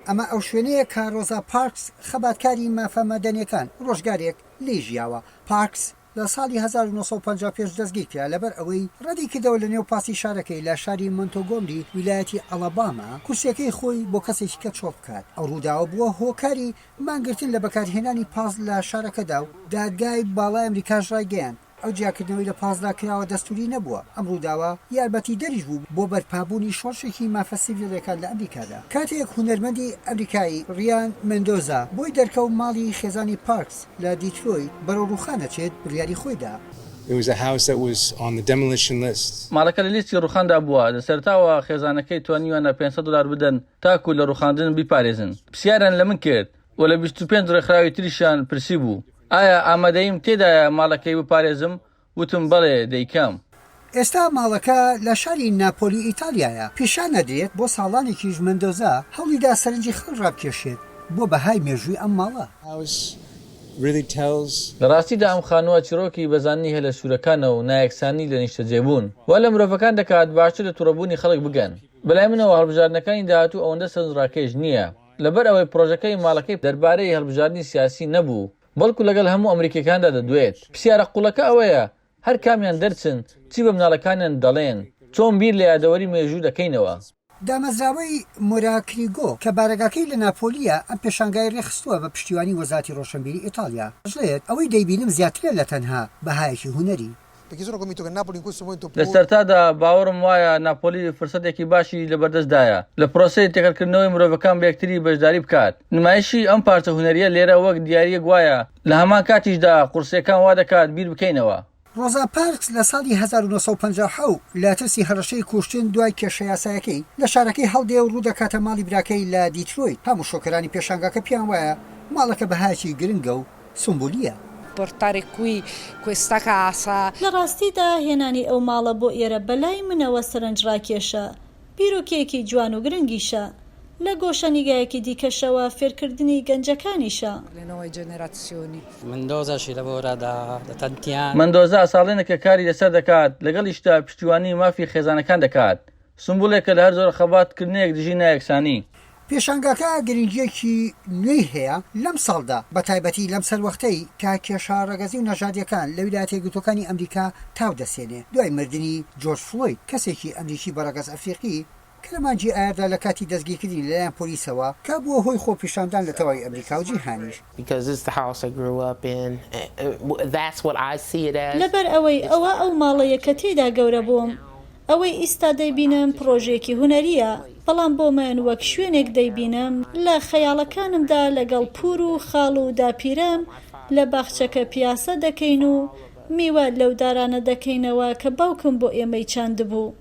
ئەمە ئەو شوێنەیە کە ڕۆزا پارکس خەباتکاری مافە مەدەنیەکان ڕۆژگارێک لێژیاوە. پارکس لە ساڵی 1950 دەستگیر کرا لەبەر ئەوەی ڕەدی کردەوە لە نێو پاسی شارەکەی لە شاری مۆنتۆگۆمری ویلایەتی ئەڵاباما کورسیەکەی خۆی بۆ کەسێکی کە چۆپ بکات. ئەو ڕووداوە بووە هۆکاری مانگرتن لە بەکارهێنانی پاس لە شارەکەدا و دادگای باڵای ئەمریکاش ڕایگەیاند ئەو جیاکردنەوەی لە پازداکراوە دەستوری نەبووە. ئەم ڕووداوە یارمەتی دەریش بوو بۆ بەرپابوونی شۆڕشێکی مافە سیڤیلەکان لە ئەمریکادا. کاتێک هونەرمەندی ئەمریکایی ڕیان مندۆزا بۆی دەرکەوت ماڵی خێزانی پارکس لە دیترۆیت بەرەو ڕووخانەچێت بڕیاری خۆی دا. It was a house that was on the demolition list. ماڵەکە لە لیستی ڕووخاندا بووە. لەسەرتاوە خێزانەکەی توانیوانە $500 بدەن تاکو لە ڕووخاندن بیپارێزن. پرسیاریان لە من کرد و لە 25 ڕێکخراوی تریشیان پرسی بوو ئایا ئامادەیم تێدایە ماڵەکەی بپارێزم؟ وتم بەڵێ دەیکەم. ئێستا ماڵەکە لە شاری ناپۆلی ئیتالیایە. پیشان نەدرێت بۆ ساڵانێکیش مندۆزا هەوڵیدا سەرنجی خەڵک ڕابکێشێت بۆ بەهای مێژووی ئەم ماڵە. لە ڕاستیدا ئەم خانووە چیرۆکی بەزانی هەیە لە سوورەکانە و نایەکسانی لە نیشتەجێبوون وا لە مرۆڤەکان دەکات باشتر لە تووڕەبوونی خەڵک بگەن. بەلای منەوە هەڵبژاردنەکانی داهاتوو ئەوەندە سەرنجڕاکێش نییە لەبەر ئەوەی پرۆژەکەی ماڵەکەی دەربارەی هەڵبژاردننی سیاسی نەبوو بەڵکو لەگەڵ هەموو ئەمریکیەکاندا دەدوێت. پرسیارە قوڵەکە ئەوەیە هەر کامیان دەرچن چی بە مناڵەکانیان دەڵێن چۆن بیر لە یادەوەری مێژوو دەکەینەوە. دامەزراوەی مۆراکریگۆ کە بارەگاکەی لە ناپۆلیە ئەم پێشانگای ڕێخستووە بە پشتیوانی وەزارەتی ڕۆشنبیری ئیتالیا. ژڵێت ئەوەی دەیبینم زیاترە لە تەنها بەهایەکی هونەری. لە سەرتادا باوەڕم وایە ناپۆلی فرسەتێکی باشی لەبەردەستدایە لە پرۆسەی تێکەڵکردنەوەی مرۆڤەکان بە یەکتری بەشداری بکات. نمایشی ئەم پارچە هونەریە لێرە وەک دیاریەک وایە لە هەمان کاتیشدا قورسیەکان وا دەکات بیر بکەینەوە. ڕۆزا پارکس لە ساڵی 1950 لە ترسی هەڕەشەی کوشتن دوای کێشە یاسایەکەی لە شارەکەی هەڵدێ و ڕوودەکاتە ماڵی براکەی لە دیترۆیت. هەموو شۆکەرانی پێشانگاکە پیان وایە ماڵەکە بەهایەکی گرنگە و سمبولیە. لە ڕاستیدا هێنانی ئەو ماڵە بۆ ئێرە بەلای منەوە سەرنجڕاکێشە بیرۆکەیەکی جوان و گرنگیشە لە گۆشەنیگایەکی دیکەشەوە فێرکردنی گەنجەکانیشە. مندۆزا ساڵێنێکە کاری لەسەر دەکات لەگەڵیشدا پشتیوانی مافی خێزانەکان دەکات. سمبولێکە لە هەر زۆر خەباتکردنێک دژی نایەکسانی. پێشانگاکە گرنگیەکی نوێی هەیە لەم ساڵدا بە تایبەتی لەم سەروەختەی کە کێشە ڕەگەزی و نەژادیەکان لە ویلایەتە یەکگرتووەکانی ئەمریکا تاو دەسێنێ دوای مردنی جۆرج فلۆید کەسێکی ئەمریکی بەڕەگەز ئەفریقی کە لە مانجی ئایاردا لە کاتی دەستگیرکردنی لەلایەن پۆلیسەوە کە بووە هۆی خۆپیشاندان لە تەواوی ئەمریکا و جیهانیش. لەبەر ئەوەی ئەو ماڵەیە کە تێدا گەورە بووم ئەوەی ئیستا دەیبینم پرۆژێکی هونەریە بەڵام بۆ من وەک شوێنێک دەیبینم لە خەیاڵەکانمدا لەگەڵ پور و خاڵ و داپیرەم لە باخچەکە پیاسە دەکەین و میوە لەو دارانە دەکەینەوە کە باوکم بۆ ئێمەی چاندبوو.